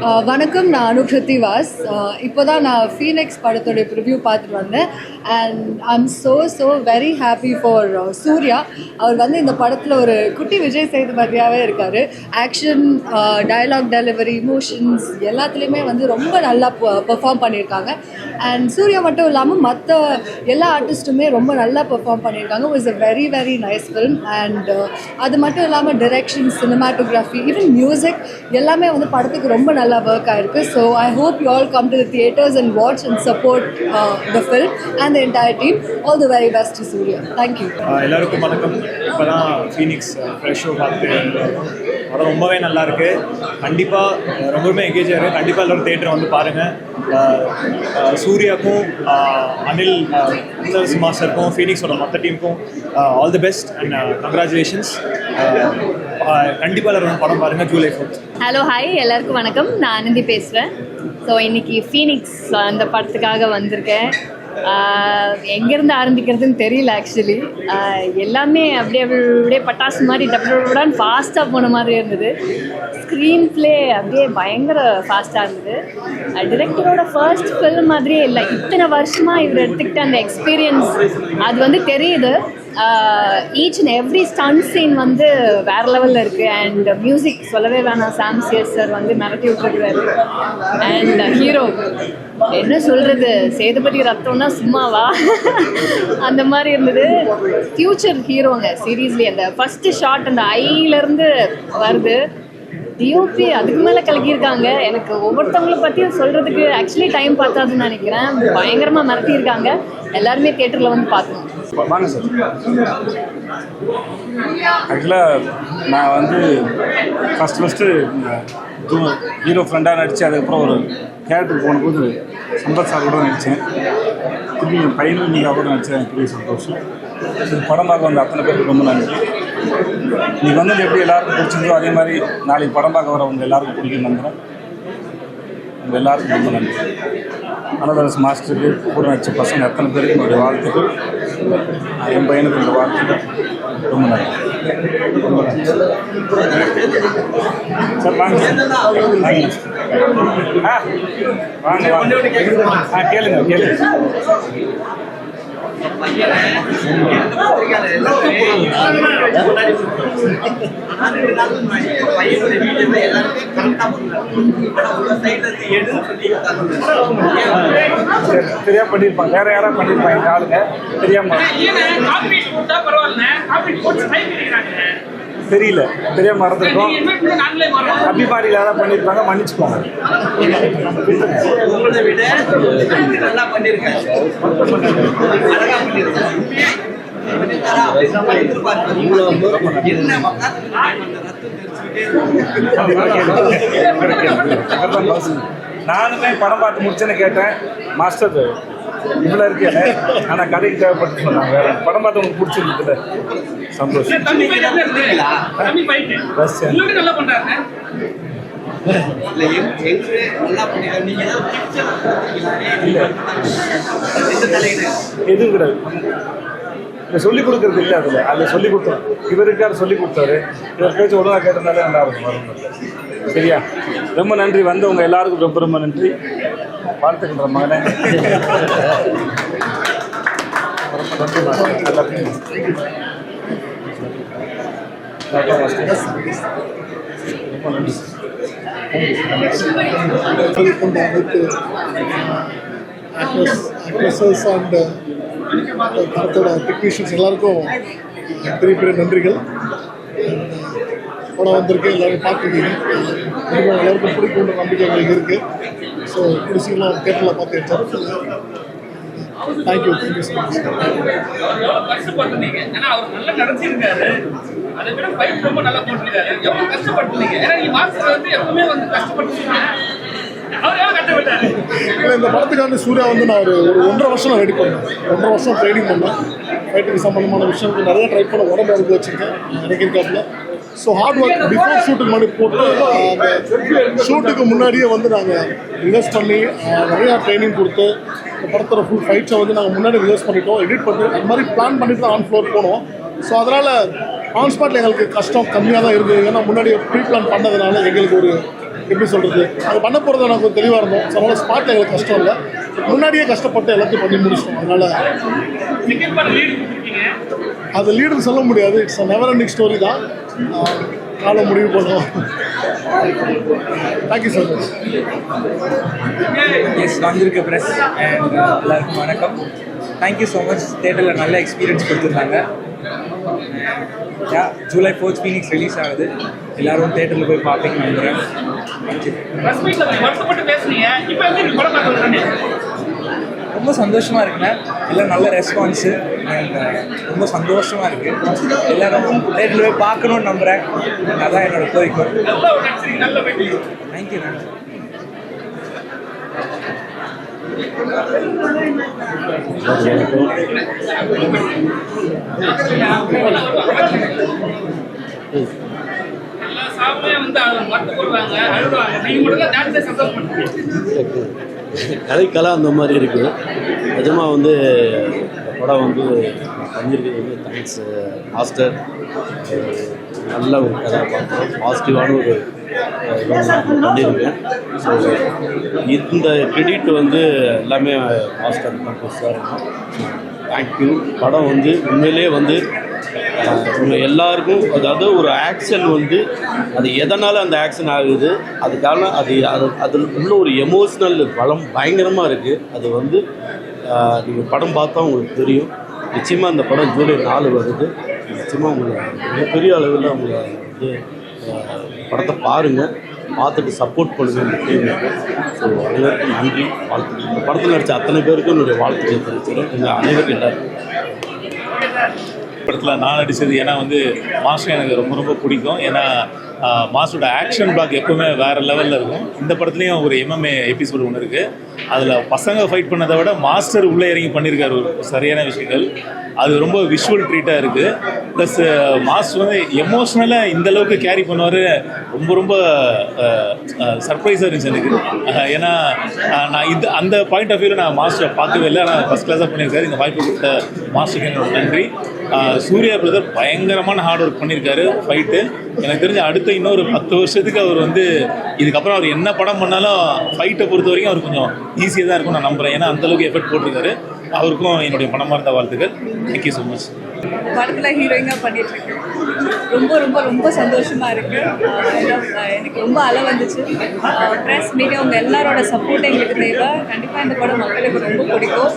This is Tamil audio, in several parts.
வணக்கம், நான் அனுக்ருதி வாஸ். இப்போ தான் நான் ஃபீனிக்ஸ் படத்தோடைய ப்ரிவ்யூ பார்த்துட்டு வந்தேன். And I'm so very happy for Suriya. அவர் வந்து இந்த படத்தில் ஒரு குட்டி விஜய் சேதுபதியாகவே இருக்கார். ஆக்ஷன், டயலாக் டெலிவரி, இமோஷன்ஸ் எல்லாத்துலேயுமே வந்து ரொம்ப நல்லா பெர்ஃபார்ம் பண்ணியிருக்காங்க. அண்ட் சூர்யா மட்டும் இல்லாமல் மற்ற எல்லா ஆர்டிஸ்ட்டுமே ரொம்ப நல்லா பெர்ஃபார்ம் பண்ணியிருக்காங்க. It was a very very nice film. And அது மட்டும் இல்லாமல் டிரெக்ஷன், சினிமாட்டோகிராஃபி, ஈவன் மியூசிக் எல்லாமே வந்து படத்துக்கு ரொம்ப நல்லா work ஆயிருக்கு. So I hope you all come to the theaters and watch and support the film and the entire team. All the very best to Surya. Thank you. எல்லாருக்கும் வணக்கம். இப்போதான் ஃபீனிக்ஸ் ஃப்ரெஷ் ஷோ பார்த்து படம் ரொம்பவே நல்லா இருக்கு. கண்டிப்பாக ரொம்பவே எங்கேஜ் ஆகிருக்கு. கண்டிப்பாக எல்லோரும் தேட்டரை வந்து பாருங்கள். சூர்யாவுக்கும் அனில் மாஸ்டருக்கும் ஃபீனிக்ஸோட மொத்த டீமுக்கும் all the best and congratulations. கண்டிப்பாக எல்லாரும் படம் பாருங்கள். ஜூலை 4th. ஹலோ, ஹாய், எல்லாருக்கும் வணக்கம். நான் ஆனந்தி பேசுகிறேன். ஸோ இன்றைக்கி ஃபீனிக்ஸ் அந்த படத்துக்காக வந்திருக்கேன். எங்கேருந்து ஆரம்பிக்கிறதுன்னு தெரியல. ஆக்சுவலி எல்லாமே அப்படியே பட்டாசு மாதிரி டப்புடான்னு ஃபாஸ்ட்டாக போன மாதிரி இருந்தது. ஸ்க்ரீன் ப்ளே அப்படியே பயங்கர ஃபாஸ்ட்டாக இருந்தது. டிரெக்டரோட ஃபர்ஸ்ட் ஃபில்ம் மாதிரியே இல்லை. இத்தனை வருஷமாக இவர் எடுத்துக்கிட்ட அந்த எக்ஸ்பீரியன்ஸ் அது வந்து தெரியுது. Each and every stunt scene வந்து வேறு லெவலில் இருக்குது. அண்ட் மியூசிக் சொல்லவே வேணாம், சாம் சிஎஸ் சார் வந்து மிரட்டி விட்டுருக்குறாரு. அண்ட் ஹீரோ என்ன சொல்கிறது, சேதுபதி ரத்தம்னா சும்மாவா அந்த மாதிரி இருந்தது. ஃப்யூச்சர் ஹீரோங்க சீரியஸ்லி. அந்த ஃபஸ்ட்டு ஷாட் அந்த ஐலேருந்து வருது. டிஓபி அதுக்கு மேலே கலக்கியிருக்காங்க. எனக்கு ஒவ்வொருத்தவங்களை பற்றியும் சொல்கிறதுக்கு ஆக்சுவலி டைம் பார்த்தாதுன்னு நினைக்கிறேன். பயங்கரமாக மிரட்டியிருக்காங்க. எல்லாருமே தியேட்டரில் வந்து பார்க்கணும். வாங்க சார். ஆக்சுவலாக நான் வந்து ஃபஸ்ட்டு ஹீரோ ஃப்ரெண்டாக நடித்து அதுக்கப்புறம் ஒரு கேரக்டருக்கு போனபோது சம்பத் சார் கூட நடித்தேன். திரும்பி என் பையனும் நீங்கள் கூட நடித்தேன். பெரிய சந்தோஷம். இது படம் பார்க்க வந்த அத்தனை பேருக்கு ரொம்ப நன்றி. இன்றைக்கி வந்து எப்படி எல்லாருக்கும் பிடிச்சிருந்தோ அதே மாதிரி நாளைக்கு படம் பார்க்க வரவங்க எல்லாருக்கும் பிடிக்கும் நம்புகிறேன். உங்கள் எல்லாருக்கும் ரொம்ப நன்றி. அனதரஸ் மாஸ்டருக்கு கூட நடிச்ச பசங்க அத்தனை பேருக்கு என்னுடைய வாழ்த்துக்கள். என் பையனுக்கு இந்த வாழ்த்துக்கள் ரொம்ப நன்றி. ரொம்ப நன்றி சார். வாங்க வாங்க கேளுங்க. சரியா பண்ணிருப்பாங்க. வேற யாராவது பண்ணிருப்பாங்க ஆளுங்க தெரியாம தெரியல, தெரியாம மறந்துருக்கோம். அபிமானியில் யாராவது பண்ணியிருப்பாங்க, மன்னிச்சுக்கோங்க. நானுமே படம் பார்த்து முடிச்சேன்னு கேட்டேன். மாஸ்டர் இவ்வளோ இருக்கேன், ஆனால் கதைக்கு தேவைப்பட்டு சொன்னாங்க. வேற படம் பார்த்து உங்களுக்கு பிடிச்சிருக்குல்ல, சந்தோஷம். எதுவும் கிடையாது. இதை சொல்லிக் கொடுக்கறது இல்லை. அதில் சொல்லிக் கொடுத்தோம். இவருக்கார் சொல்லிக் கொடுத்தாரு. இவர் பேச்சு ஒழுங்காக கேட்டதுனாலே நல்லா இருக்கும். வரும். சரியா? ரொம்ப நன்றி. வந்தவங்க எல்லாருக்கும் ரொம்ப ரொம்ப நன்றி. வாழ்த்துக்கின்ற மகனே. ஆக்ட்ரஸஸ் அண்ட் படத்தோட டெக்னீஷியன்ஸ் எல்லாருக்கும் பெரிய பெரிய நன்றிகள். படம் வந்திருக்கு, எல்லோரும் பார்த்துருக்கீங்க. எல்லாருக்கும் பிடிக்குன்ற நம்பிக்கை எங்களுக்கு இருக்குது. ஸோ பிடிச்சிக்கலாம் தேட்டரில் பார்த்து வச்சாரு. Thank you so much. இந்த படத்துக்கான சூர்யா வந்து நான் ஒரு 1.5 வருஷம் ரெடி பண்ணேன். 1.5 வருஷம் ட்ரைனிங் பண்ணேன். ஃபைட்டுக்கு சம்மந்தமான விஷயத்துக்கு நிறைய ட்ரை பண்ண உடம்பு அனுப்பி வச்சுருக்கேன் நினைக்கிறக்காப்புல. ஸோ ஹார்ட் ஒர்க் பிஃபோர் ஷூட்டுக்கு முன்னாடி போட்டு அந்த ஷூட்டுக்கு முன்னாடியே வந்து நாங்கள் ரிவர்ஸ் பண்ணி நிறையா ட்ரைனிங் கொடுத்து இந்த படத்தோட ஃபுல் ஃபைட்ஸை வந்து நாங்கள் முன்னாடி ரிவர்ஸ் பண்ணிட்டோம், எடிட் பண்ணி அது மாதிரி பிளான் பண்ணிட்டு தான் ஆன் ஃப்ளோர் போனோம். ஸோ அதனால் ஆன் ஸ்பாட்டில் எங்களுக்கு கஷ்டம் கம்மியாக தான் இருந்தது. ஏன்னா முன்னாடி ப்ரீ பிளான் பண்ணதுனால எங்களுக்கு ஒரு எப்படி சொல்கிறது, அது பண்ண போகிறது எனக்கு கொஞ்சம் தெளிவாக இருந்தோம். ஸோ அதனால் ஸ்பாட்டில் எங்களுக்கு கஷ்டம் இல்லை, முன்னாடியே கஷ்டப்பட்டு எல்லாத்தையும் பண்ணி முடிச்சிட்டோம். அதனால் அது லீடுன்னு சொல்ல முடியாது, it's a never ending story தான். காலம் முடிவு பண்ணுவோம். Thank you so much. எஸ், வந்திருக்க ப்ரெஸ் அண்ட் எல்லாருக்கும் வணக்கம். Thank you so much. தேட்டரில் நல்ல எக்ஸ்பீரியன்ஸ் கொடுத்துருந்தாங்க. ஜூலை 4th ஃபீனிக்ஸ் ரிலீஸ் ஆகுது. எல்லாரும் தேட்டரில் போய் பார்ப்பீங்கன்னு நம்புகிறேன். ரொம்ப சந்தோஷமாக இருக்குங்க. எல்லாம் நல்ல ரெஸ்பான்ஸு அண்ட் ரொம்ப சந்தோஷமாக இருக்குது. எல்லோரும் தேட்டரில் போய் பார்க்கணுன்னு நம்புகிறேன். அதான் என்னோட கோரிக்கை. தேங்க்யூ. கதைக்கெல்லாம் அந்த மாதிரி இருக்குது. நிஜமாக வந்து படம் வந்து பண்ணியிருக்கிறது வந்து தேங்க்ஸ் மாஸ்டர். நல்ல ஒரு கதாபாத்திரம், பாசிட்டிவான ஒரு பண்ணியிருக்கேன். ஸோ இந்த கிரெடிட் வந்து எல்லாமே மாஸ்டர் கம்போஸ் சார். தேங்க்யூ. படம் வந்து உண்மையிலே வந்து எல்லாருக்கும், அதாவது ஒரு ஆக்ஷன் வந்து அது எதனால் அந்த ஆக்ஷன் ஆகுது, அதுக்கான அதில் உள்ள ஒரு எமோஷ்னல் பலம் பயங்கரமாக இருக்குது. அது வந்து நீங்கள் படம் பார்த்தா உங்களுக்கு தெரியும். நிச்சயமாக அந்த படம் ஜூலை 4 வருது. நிச்சயமாக உங்களை மிகப்பெரிய அளவில் உங்களை வந்து படத்தை பாருங்கள், பார்த்துட்டு சப்போர்ட் பண்ணுங்கள் இந்த டீமுக்கு. ஸோ அனைவருக்கும் நன்றி, வாழ்த்துக்கள். இந்த படத்தில் நடித்த அத்தனை பேருக்கும் என்னுடைய வாழ்த்துக்கள் தெரிவிச்சுக்கிறேன். எங்கள் அனைவருக்கும் எல்லாருக்கும். படத்தில் நான் நடித்தது ஏன்னா வந்து மாஸ்டர் எனக்கு ரொம்ப ரொம்ப பிடிக்கும். ஏன்னா மாஸ்டரோட ஆக்ஷன் பிளாக் எப்போவுமே வேறு லெவலில் இருக்கும். இந்த படத்துலேயும் ஒரு MMA எபிசோடு ஒன்று இருக்குது. அதில் பசங்க ஃபைட் பண்ணதை விட மாஸ்டர் உள்ளே இறங்கி பண்ணியிருக்காரு ஒரு சரியான விஷயங்கள். அது ரொம்ப விஷுவல் ட்ரீட்டாக இருக்குது. ப்ளஸ் மாஸ்டர் வந்து எமோஷ்னலாக இந்தளவுக்கு கேரி பண்ணுவார். ரொம்ப ரொம்ப சர்ப்ரைஸாக இருந்துச்சு எனக்கு. ஏன்னா நான் அந்த பாயிண்ட் ஆஃப் வியூவில் நான் மாஸ்டரை பார்க்கவே இல்லை. ஆனால் ஃபஸ்ட் கிளாஸாக பண்ணியிருக்காரு. இந்த வாய்ப்பு கொடுத்த மாஸ்டருக்கு எனக்கு நன்றி. சூர்யா பிரதர் பயங்கரமான ஹார்ட் ஒர்க் பண்ணியிருக்காரு. ஃபைட்டு எனக்கு தெரிஞ்ச அடுத்த இன்னொரு 10 வருஷத்துக்கு அவர் வந்து இதுக்கப்புறம் அவர் என்ன படம் பண்ணாலும் ஃபைட்டை பொறுத்த வரைக்கும் அவர் கொஞ்சம் ஈஸியாக தான் இருக்கும் நான் நம்புகிறேன். ஏன்னா அந்தளவுக்கு எஃபெக்ட் போட்டிருக்காரு. அவருக்கும் என்னுடைய மனமார்ந்த வாழ்த்துக்கள். Thank you so much. படத்தில் ஹீரோயினாக பண்ணிகிட்ருக்கேன். ரொம்ப ரொம்ப ரொம்ப சந்தோஷமாக இருக்குது. எனக்கு ரொம்ப அலை வந்துச்சு. ப்ரெஸ் மீடியா உங்கள் எல்லாரோட சப்போர்ட் எங்களுக்கு தேவை. கண்டிப்பாக இந்த படம் மக்களுக்கு ரொம்ப பிடிக்கும்.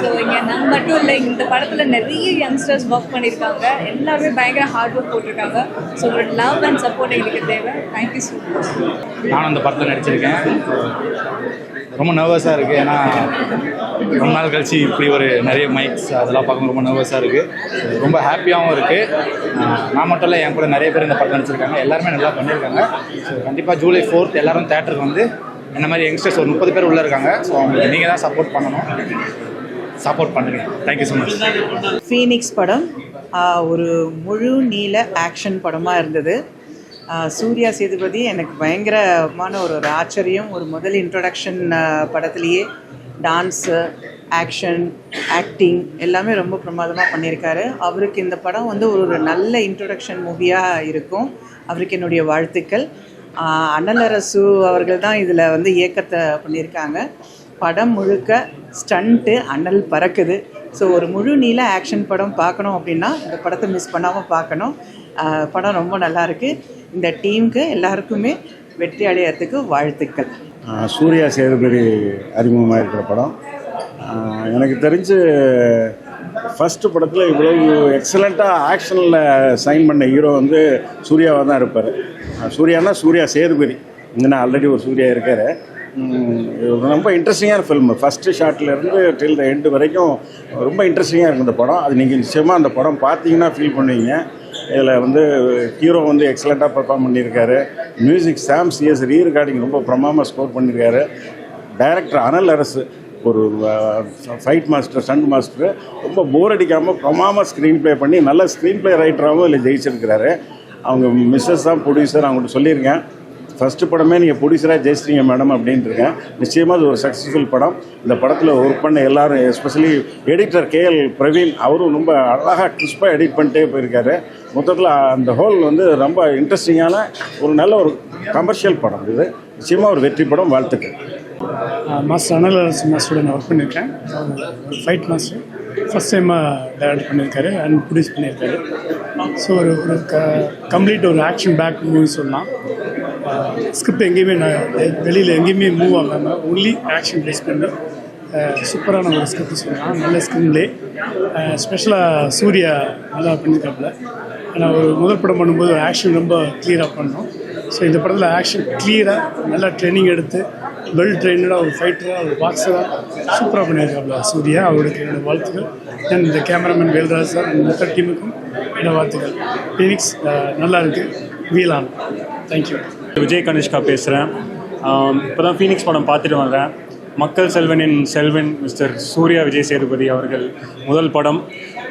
ஸோ இங்கே நான் மட்டும் இல்லை, இந்த படத்தில் நிறைய யங்ஸ்டர்ஸ் ஒர்க் பண்ணியிருக்காங்க. எல்லாருமே பயங்கர ஹார்ட் ஒர்க் போட்டிருக்காங்க. ஸோ உங்களோட லவ் அண்ட் சப்போர்ட் எங்களுக்கு தேவை. Thank you so much. நானும் அந்த படத்தில் நடிச்சிருக்கேன். ரொம்ப நர்வஸாக இருக்குது. ஏன்னா ரொம்ப நாள் கழிச்சு இப்படி ஒரு நிறைய மைக்ஸ் அதெல்லாம் பார்க்கும்போது ரொம்ப நர்வஸாக இருக்குது. ரொம்ப ஹாப்பியாகவும் இருக்குது. நான் மட்டும் இல்லை, என் கூட நிறைய பேர் இந்த படத்தில் நடிச்சிருக்காங்க. எல்லாருமே நல்லா பண்ணியிருக்காங்க. ஸோ கண்டிப்பாக ஜூலை 4th எல்லோரும் தேட்டருக்கு வந்து என்ன மாதிரி யங்ஸ்டர்ஸ் ஒரு 30 பேர் உள்ளே இருக்காங்க. ஸோ அவங்களுக்கு நீங்கள் தான் சப்போர்ட் பண்ணணும். சப்போர்ட் பண்ணுங்க. Thank you so much. ஃபீனிக்ஸ் படம் ஒரு முழு நீள ஆக்ஷன் படமாக இருந்தது. சூர்யா சேதுபதி எனக்கு பயங்கரமான ஒரு ஆச்சரியம். ஒரு முதல் இன்ட்ரொடக்ஷன் படத்துலேயே டான்ஸு, ஆக்ஷன், ஆக்டிங் எல்லாமே ரொம்ப பிரமாதமாக பண்ணியிருக்காரு. அவருக்கு இந்த படம் வந்து ஒரு நல்ல இன்ட்ரொடக்ஷன் மூவியாக இருக்கும். அவருக்கு என்னுடைய வாழ்த்துக்கள். அண்ணலரசு அவர்கள் தான் இதில் வந்து இயக்கத்தை பண்ணியிருக்காங்க. படம் முழுக்க ஸ்டண்ட்டு, அனல் பறக்குது. ஸோ ஒரு முழு நீள ஆக்ஷன் படம் பார்க்கணும் அப்படின்னா இந்த படத்தை மிஸ் பண்ணாமல் பார்க்கணும். படம் ரொம்ப நல்லாயிருக்கு. இந்த டீமுக்கு எல்லாருக்குமே வெற்றி அடையிறதுக்கு வாழ்த்துக்கள். சூர்யா சேதுபதி அறிமுகமாக இருக்கிற படம். எனக்கு தெரிஞ்சு ஃபஸ்ட்டு படத்தில் இவ்வளவு எக்ஸலண்ட்டாக ஆக்ஷனில் சைன் பண்ண ஹீரோ வந்து சூர்யாவாக தான் இருப்பார். சூர்யானா சூர்யா சேதுபதி. இங்கே ஆல்ரெடி ஒரு சூர்யா இருக்கார். ரொம்ப இன்ட்ரெஸ்டிங்கான ஃபில்மு. ஃபஸ்ட்டு ஷார்ட்லேருந்து டில் த எண்டு வரைக்கும் ரொம்ப இன்ட்ரெஸ்டிங்காக இருக்கும் இந்த படம். அது நீங்கள் நிச்சயமாக அந்த படம் பார்த்தீங்கன்னா ஃபீல் பண்ணுவீங்க. இதில் வந்து ஹீரோ வந்து எக்ஸலண்ட்டாக பர்ஃபார்ம் பண்ணியிருக்காரு. மியூசிக் சாம் சிஎஸ் ரீ ரெக்கார்டிங் ரொம்ப பிரமாதமாக ஸ்கோர் பண்ணியிருக்காரு. டைரக்டர் அனல் அரசு ஒரு ஃபைட் மாஸ்டர், ஸ்டண்ட் மாஸ்டர். ரொம்ப போர் அடிக்காமல் பிரமாதமாக ஸ்க்ரீன் ப்ளே பண்ணி நல்ல ஸ்க்ரீன் ப்ளே ரைட்டராகவும் இதில் ஜெயிச்சிருக்கிறாரு. அவங்க மிஸ்ஸஸ் தான் ப்ரொடியூசர். அவங்கள்ட்ட சொல்லியிருக்கேன், ஃபஸ்ட்டு படமே நீங்கள் ப்ரொடியூசராக ஜெயிச்சிட்டீங்க மேடம் அப்படின்ட்டு இருக்கேன். நிச்சயமாக அது ஒரு சக்ஸஸ்ஃபுல் படம். இந்த படத்தில் ஒர்க் பண்ண எல்லோரும், எஸ்பெஷலி எடிட்டர் KL பிரவீன், அவரும் ரொம்ப அழகாக கிறிஸ்பாக எடிட் பண்ணிட்டே போயிருக்காரு. மொத்தத்தில் அந்த ஹோல் வந்து ரொம்ப இன்ட்ரெஸ்டிங்கான ஒரு நல்ல ஒரு கமர்ஷியல் படம் இது. நிச்சயமாக ஒரு வெற்றி படம். வாழ்த்துக்கள். மாஸ்டர் அனலரசு மாஸ்டரோட நான் ஒர்க் பண்ணியிருக்கேன். ஃபைட் மாஸ்டர் ஃபஸ்ட் டைமாக டைரக்ட் பண்ணியிருக்காரு அண்ட் ப்ரொடியூஸ் பண்ணியிருக்காரு. ஸோ ஒரு கம்ப்ளீட் ஒரு ஆக்ஷன் பேக் மூவி சொல்லலாம். ஸ்கிரிப்ட் எங்கேயுமே வெளியில் எங்கேயுமே மூவ் ஆகாமல் ஒன்லி ஆக்ஷன் பேஸ் பண்ணி சூப்பரான ஒரு ஸ்கிரிப்ட் சொல்லலாம். நல்ல ஸ்க்ரீன்லே ஸ்பெஷலாக சூர்யா நல்லா பண்ணியிருக்காப்புல. ஆனால் ஒரு முதல் படம் பண்ணும்போது ஆக்ஷன் ரொம்ப கிளியராக பண்ணோம். ஸோ இந்த படத்தில் ஆக்ஷன் கிளியராக நல்லா ட்ரைனிங் எடுத்து வெல் ட்ரெயினடாக ஒரு ஃபைட்டராக ஒரு பாக்ஸராக சூப்பராக பண்ணியிருக்காப்புல சூர்யா. அவருக்கு என்னோடய வாழ்த்துக்கள். தென் இந்த கேமராமேன் வேல்ராஜ் சார் அண்ட் மொத்த டீமுக்கும் என்னோட வாழ்த்துக்கள். ஃபீனிக்ஸ் நல்லா இருக்குது. வீலான். தேங்க்யூ. விஜய் கனிஷ்கா பேசுகிறேன். இப்போ தான் ஃபீனிக்ஸ் படம் பார்த்துட்டு வந்தேன். மக்கள் செல்வனின் செல்வன் மிஸ்டர் சூர்யா விஜய் சேதுபதி அவர்கள் முதல் படம்.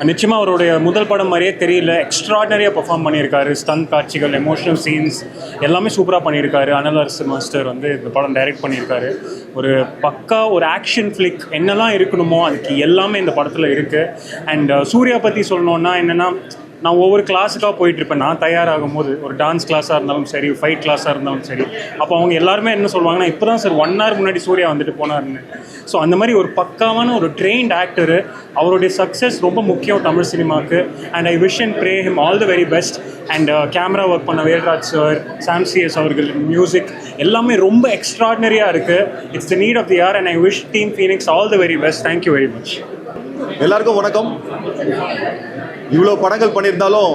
நிச்சயமாக அவருடைய முதல் படம் மாதிரியே தெரியல. எக்ஸ்ட்ராடனரியாக பெர்ஃபார்ம் பண்ணியிருக்காரு. ஸ்டண்ட் காட்சிகள், எமோஷனல் சீன்ஸ் எல்லாமே சூப்பராக பண்ணியிருக்காரு. அனலரசு மாஸ்டர் வந்து இந்த படம் டைரக்ட் பண்ணியிருக்காரு. ஒரு பக்கா ஒரு ஆக்ஷன் ஃப்ளிக் என்னெல்லாம் இருக்கணுமோ அதுக்கு எல்லாமே இந்த படத்தில் இருக்குது. அண்ட் சூர்யா பற்றி சொல்லணுன்னா என்னென்னா, நான் ஒவ்வொரு கிளாஸுக்காக போயிட்டுருப்பேன். நான் தயாராகும் போது ஒரு டான்ஸ் கிளாஸாக இருந்தாலும் சரி, ஃபைட் கிளாஸாக இருந்தாலும் சரி, அப்போ அவங்க எல்லாருமே என்ன சொல்லுவாங்கன்னா, இப்போ தான் சார் 1 hour முன்னாடி சூர்யா வந்துட்டு போனார்னு. ஸோ அந்த மாதிரி ஒரு பக்காவான ஒரு ட்ரெயின்ட் ஆக்டரு. அவருடைய சக்ஸஸ் ரொம்ப முக்கியம் தமிழ் சினிமாவுக்கு. And I wish and pray him all the very best. And camera work பண்ண வேல்ராஜ் சார், சாம்சிஎஸ் அவர்கள், மியூசிக் எல்லாமே ரொம்ப எக்ஸ்ட்ராடினரியாக இருக்குது. It's the need of the year and I wish team Phoenix all the very best. Thank you very much. எல்லாருக்கும் வணக்கம். இவ்வளோ படங்கள் பண்ணியிருந்தாலும்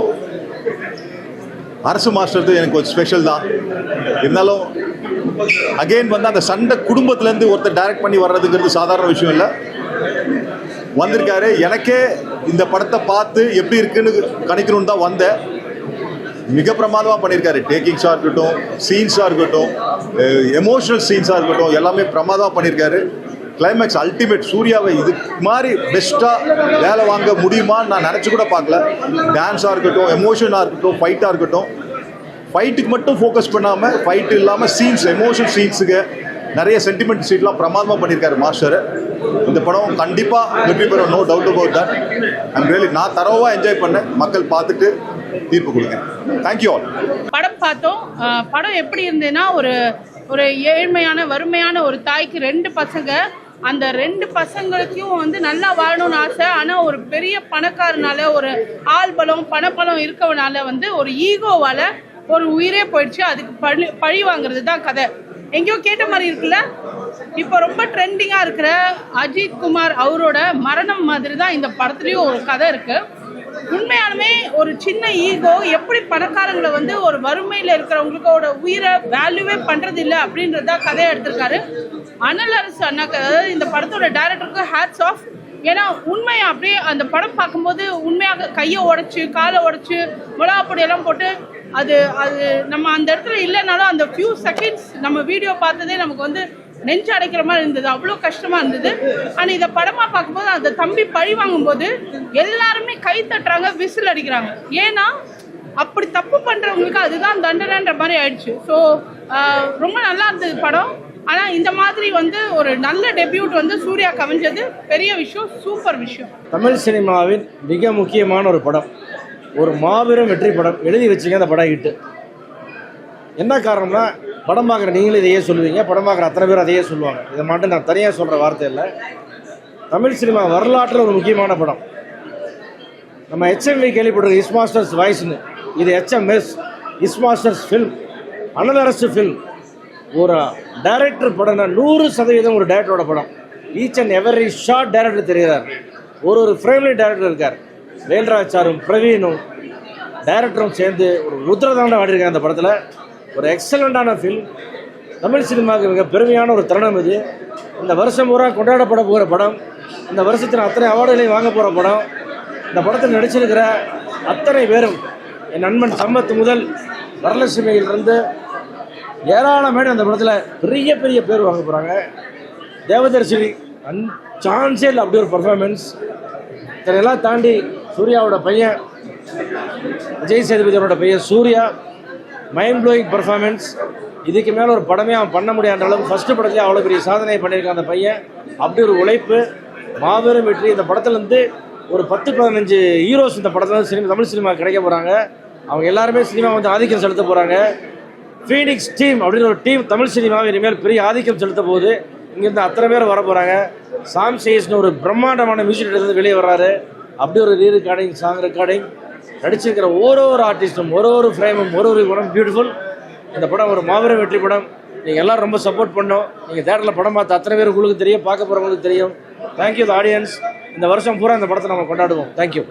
அரசு மாஸ்டர் எனக்கு ஒரு ஸ்பெஷல் தான். இருந்தாலும் அகெயின் வந்து அந்த சண்டை குடும்பத்துலேருந்து ஒருத்தர் டைரக்ட் பண்ணி வர்றதுங்கிறது சாதாரண விஷயம் இல்லை. வந்திருக்காரு. எனக்கே இந்த படத்தை பார்த்து எப்படி இருக்குன்னு கணிக்கணும்னு தான் வந்தேன். மிக பிரமாதமாக பண்ணியிருக்காரு. டேக்கிங்ஸாக இருக்கட்டும், சீன்ஸாக இருக்கட்டும், எமோஷனல் சீன்ஸாக இருக்கட்டும், எல்லாமே பிரமாதமாக பண்ணியிருக்காரு. Climax ultimate. சூர்யாவை இது மாதிரி பெஸ்ட்டாக வேலை வாங்க முடியுமான்னு நான் நினச்சி கூட பார்க்கல. டான்ஸாக இருக்கட்டும், எமோஷனாக இருக்கட்டும், ஃபைட்டாக இருக்கட்டும், ஃபைட்டுக்கு மட்டும் ஃபோக்கஸ் பண்ணாமல் ஃபைட்டு இல்லாமல் சீன்ஸ், எமோஷனல் சீன்ஸுக்கு நிறைய சென்டிமெண்ட் சீட்லாம் பிரமாதமாக பண்ணியிருக்காரு மாஸ்டர். இந்த படம் கண்டிப்பாக வெற்றி பெறும். No doubt about that. I'm really நான் தரவாக என்ஜாய் பண்ணேன். மக்கள் பார்த்துட்டு தீர்ப்பு கொடுங்க. Thank you all. படம் பார்த்தோம். படம் எப்படி இருந்ததுன்னா, ஒரு ஏழ்மையான வறுமையான ஒரு தாய்க்கு 2 பசங்க. அந்த 2 பசங்களுக்கும் வந்து நல்லா வாழணும்னு ஆசை. ஆனால் ஒரு பெரிய பணக்காரனால, ஒரு ஆள் பலம் பணப்பலம் இருக்கவனால வந்து ஒரு ஈகோவால் ஒரு உயிரே போயிடுச்சு. அதுக்கு பழி வாங்குறது தான் கதை. எங்கேயோ கேட்ட மாதிரி இருக்குல்ல. இப்போ ரொம்ப ட்ரெண்டிங்காக இருக்கிற அஜித் குமார் அவரோட மரணம் மாதிரி தான் இந்த படத்துலேயும் ஒரு கதை இருக்குது. உண்மையாலுமே ஒரு சின்ன ஈகோ எப்படி பணக்காரங்களை வந்து ஒரு வறுமையில் இருக்கிறவங்களுக்கோட உயிரை வேல்யூவே பண்ணுறது இல்லை அப்படின்றத கதையை எடுத்திருக்காரு அனலரசு அண்ணாக்கு. அதாவது இந்த படத்தோட டைரக்டருக்கு ஹேட்ஸ் ஆஃப். ஏன்னா உண்மையாக அப்படியே அந்த படம் பார்க்கும்போது உண்மையாக கையை உடைச்சி, காலை உடைச்சி, மிளகாப்பொடியெல்லாம் போட்டு அது நம்ம அந்த இடத்துல இல்லைனாலும் அந்த ஃபியூ செகண்ட்ஸ் நம்ம வீடியோ பார்த்ததே நமக்கு வந்து நெஞ்சு அடைக்கிற மாதிரி இருந்தது. அவ்வளோ கஷ்டமாக இருந்தது. ஆனால் இதை படமாக பார்க்கும்போது அந்த தம்பி பழி வாங்கும்போது எல்லாருமே கை தட்டுறாங்க, விசில் அடிக்கிறாங்க. ஏன்னா அப்படி தப்பு பண்ணுறவங்களுக்கு அதுதான் தண்டனைன்ற மாதிரி ஆயிடுச்சு. ஸோ ரொம்ப நல்லா இருந்தது படம். ஆனால் இந்த மாதிரி வந்து ஒரு நல்ல டெபியூட் வந்து சூர்யா கவிஞ்சது பெரிய விஷயம், சூப்பர் விஷயம். தமிழ் சினிமாவின் மிக முக்கியமான ஒரு படம், ஒரு மாபெரும் வெற்றி படம். எழுதி வச்சுங்க அந்த படம் ஹிட்டு. என்ன காரணம்னா, படம் பார்க்குற நீங்களும் இதையே சொல்லுவீங்க, படம் பார்க்குற அத்தனை பேர் அதையே சொல்லுவாங்க. இதை மட்டும் நான் தனியாக சொல்கிற வார்த்தை இல்லை. தமிழ் சினிமா வரலாற்றில் ஒரு முக்கியமான படம். நம்ம HMV கேள்விப்படுறது இஸ் மாஸ்டர்ஸ் வாய்ஸ்னு. இது HMS, is master's film, Analarasu film. ஒரு டைரக்டர் படம்னா 100% ஒரு டைரக்டரோட படம். Each and every shot director தெரிகிறார். ஒரு ஃப்ரேம்லேயும் டைரக்டர் இருக்கார். வேல்ராஜ் சாரும் பிரவீனும் டைரக்டரும் சேர்ந்து ஒரு ருத்ரதாண்டம் ஆடிருக்காங்க அந்த படத்தில். ஒரு எக்ஸலண்ட்டான ஃபில்ம். தமிழ் சினிமாவுக்கு மிக பெருமையான ஒரு தருணம் இது. இந்த வருஷம் பூரா கொண்டாடப்பட போகிற படம். இந்த வருஷத்தில் அத்தனை அவார்டுகளையும் வாங்க போகிற படம். இந்த படத்தில் நடிச்சிருக்கிற அத்தனை பேரும், என் நண்பன் சம்பத் முதல் வரலட்சுமியிலிருந்து ஏராளமான அந்த படத்தில் பெரிய பெரிய பேர் வாங்க போகிறாங்க. தேவதர்ஷினி சான்ஸே இல்லை, அப்படி ஒரு பர்ஃபார்மன்ஸ். இதெல்லாம் தாண்டி சூர்யாவோட பையன் விஜய் சேதுபதியோட பையன் சூர்யா, மைண்ட் ப்ளோயிங் பர்ஃபார்மன்ஸ். இதுக்கு மேலே ஒரு படமே அவன் பண்ண முடியாத அளவுக்கு ஃபஸ்ட்டு படத்துலேயே அவ்வளோ பெரிய சாதனை பண்ணியிருக்கான் அந்த பையன். அப்படி ஒரு உழைப்பு, மாபெரும் வெற்றி. இந்த படத்துலேருந்து ஒரு 10-15 ஹீரோஸ் இந்த படத்தில் தமிழ் சினிமா கிடைக்க போகிறாங்க. அவங்க எல்லாருமே சினிமா வந்து ஆதிக்கம் செலுத்த போகிறாங்க. ஃபீனிக்ஸ் டீம் அப்படின்னு ஒரு டீம் தமிழ் சினிமாவை இனிமேல் பெரிய ஆதிக்கம் செலுத்த போது இங்கேருந்து அத்தனை பேர் வர போகிறாங்க. சாம் சேஸ்னு ஒரு பிரம்மாண்டமான மியூசிக் எடுத்து வெளியே வர்றாரு. அப்படி ஒரு ரெக்கார்டிங், சாங் ரெக்கார்டிங், நடிச்சிருக்கிற ஒரு ஆர்டிஸ்டும் ஒரு ஃப்ரேமும் ஒரு படம் பியூட்டிஃபுல். இந்த படம் ஒரு மாபெரும் வெற்றி படம். நீங்கள் எல்லோரும் ரொம்ப சப்போர்ட் பண்ணோம். நீங்கள் தேட்டரில் படம் பார்த்து அத்தனை பேர் உங்களுக்கு தெரியும், பார்க்க போகிறவங்களுக்கு தெரியும். Thank you the audience. இந்த வருஷம் பூரா இந்த படத்தை நம்ம கொண்டாடுவோம். தேங்க்யூ.